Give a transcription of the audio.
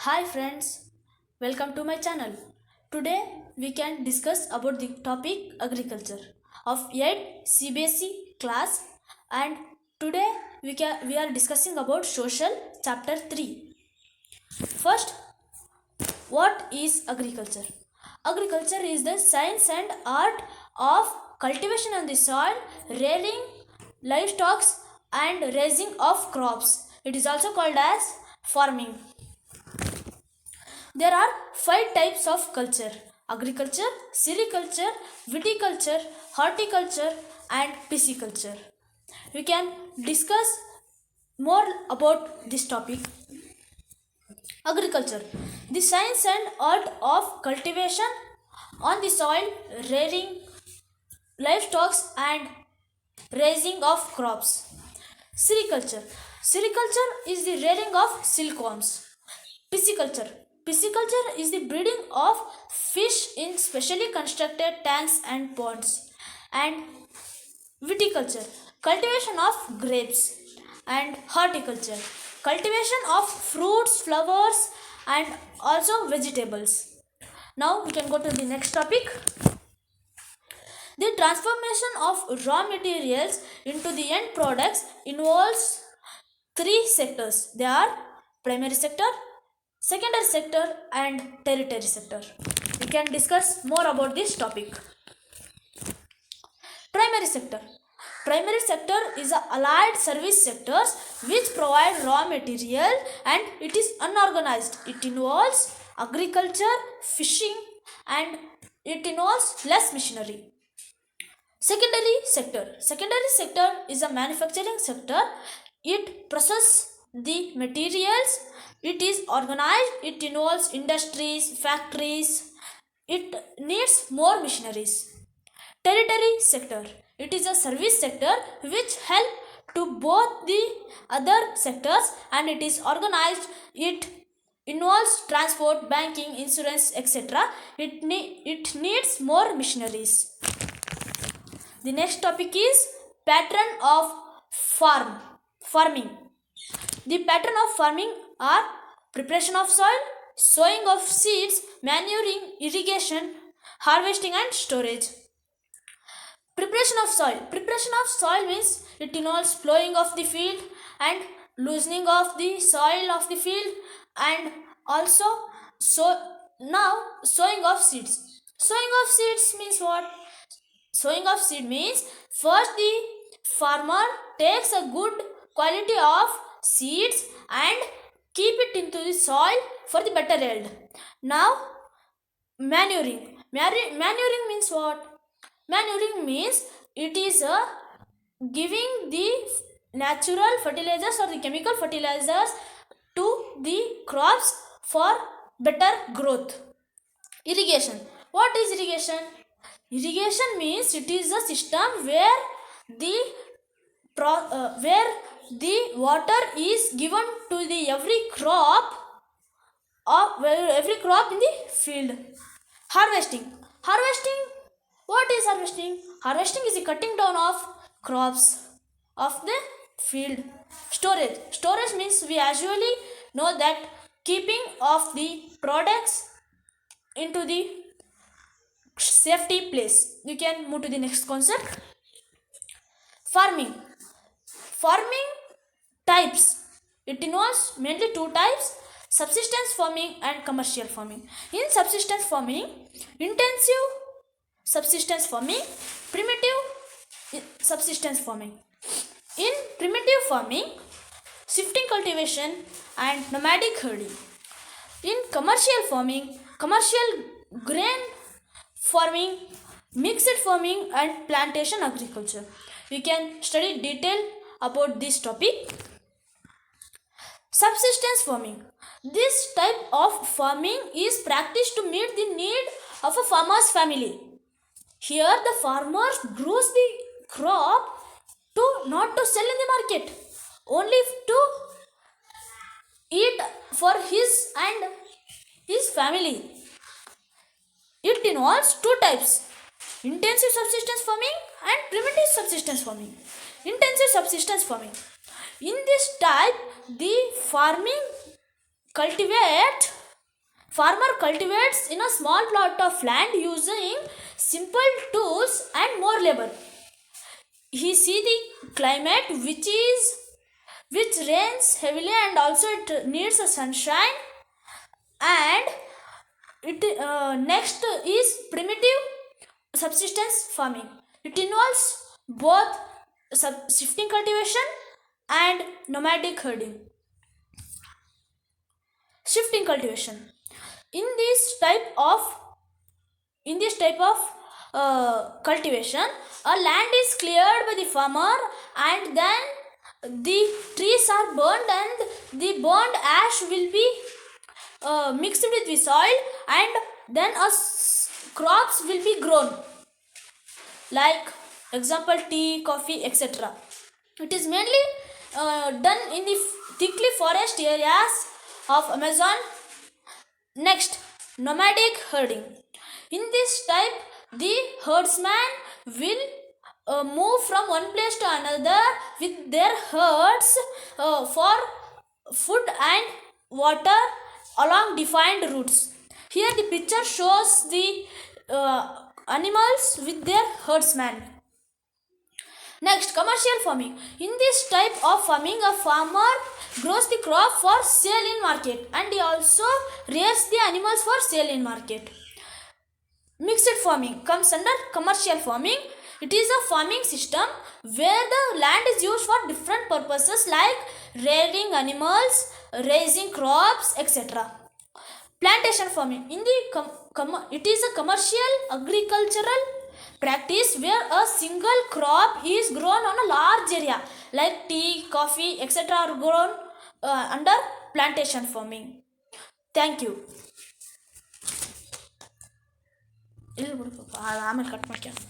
Hi friends, welcome to my channel. Today we can discuss about the topic agriculture of 8th CBSE class, and today we are discussing about social chapter 3. First, what is agriculture? Agriculture is the science and art of cultivation on the soil, rearing livestock and raising of crops. It is also called as farming. There are 5 types of culture: agriculture, sericulture, viticulture, horticulture, and pisciculture. We can discuss more about this topic. Agriculture, the science and art of cultivation on the soil, rearing livestock, and raising of crops. Sericulture, sericulture is the rearing of silkworms. Pisciculture, pisciculture is the breeding of fish in specially constructed tanks and ponds. And viticulture, cultivation of grapes. And horticulture, cultivation of fruits, flowers, and also vegetables. Now we can go to the next topic. The transformation of raw materials into the end products involves 3 sectors. They are primary sector, secondary sector, and tertiary sector. We can discuss more about this topic. Primary sector. Primary sector is a allied service sectors which provide raw material and it is unorganized. It involves agriculture, fishing, and it involves less machinery. Secondary sector. Secondary sector is a manufacturing sector. It processes the materials. It is organized. It involves industries, factories. It needs more machineries. Tertiary sector. It is a service sector which help to both the other sectors and it is organized. It involves transport, banking, insurance, etc. It needs more machineries. The next topic is pattern of farming. The pattern of farming are preparation of soil, sowing of seeds, manuring, irrigation, harvesting and storage. Preparation of soil. Preparation of soil means it involves plowing of the field and loosening of the soil of the field, and also sowing of seeds. Sowing of seeds means what? Sowing of seed means first the farmer takes a good quality of seeds and keep it into the soil for the better yield. Now manuring. Manuring means what? Manuring means it is giving the natural fertilizers or the chemical fertilizers to the crops for better growth. Irrigation. What is irrigation? Irrigation means it is a system where the water is given to the every crop in the field. Harvesting. Harvesting. What is harvesting? Harvesting is the cutting down of crops of the field. Storage. Storage means we usually know that keeping of the products into the safety place. You can move to the next concept. Farming. Farming types. It involves mainly 2 types: subsistence farming and commercial farming. In subsistence farming, intensive subsistence farming, primitive subsistence farming. In primitive farming, shifting cultivation and nomadic herding. In commercial farming, commercial grain farming, mixed farming and plantation agriculture. We can study detail about this topic. Subsistence farming. This type of farming is practiced to meet the need of a farmer's family. Here the farmer grows the crop not to sell in the market, only to eat for his and his family. It involves 2 types: intensive subsistence farming and primitive subsistence farming. Intensive subsistence farming. In this type, the farming cultivate farmer cultivates in a small plot of land using simple tools and more labor. He see the climate which rains heavily and also it needs a sunshine, and it next is primitive subsistence farming. It involves both shifting cultivation and nomadic herding. Shifting cultivation. In this type of cultivation, a land is cleared by the farmer, and then the trees are burned, and the burned ash will be mixed with the soil, and then crops will be grown, like example tea, coffee, etc. It is mainly done in the thickly forest areas of Amazon. Next, nomadic herding. In this type, the herdsman will move from one place to another with their herds for food and water along defined routes. Here the picture shows the animals with their herdsman. Next, commercial farming. In this type of farming, a farmer grows the crop for sale in market, and he also rears the animals for sale in market. Mixed farming comes under commercial farming. It is a farming system where the land is used for different purposes like rearing animals, raising crops, etc. Plantation farming. It is a commercial agricultural practice where a single crop is grown on a large area like tea, coffee, etc. are grown under plantation farming. Thank you. ಇಲ್ಲಿ ಬಿಡು ಪಾಪ, ಆಮೇಲೆ cut ಮಾಡ್ಕೊಂಡು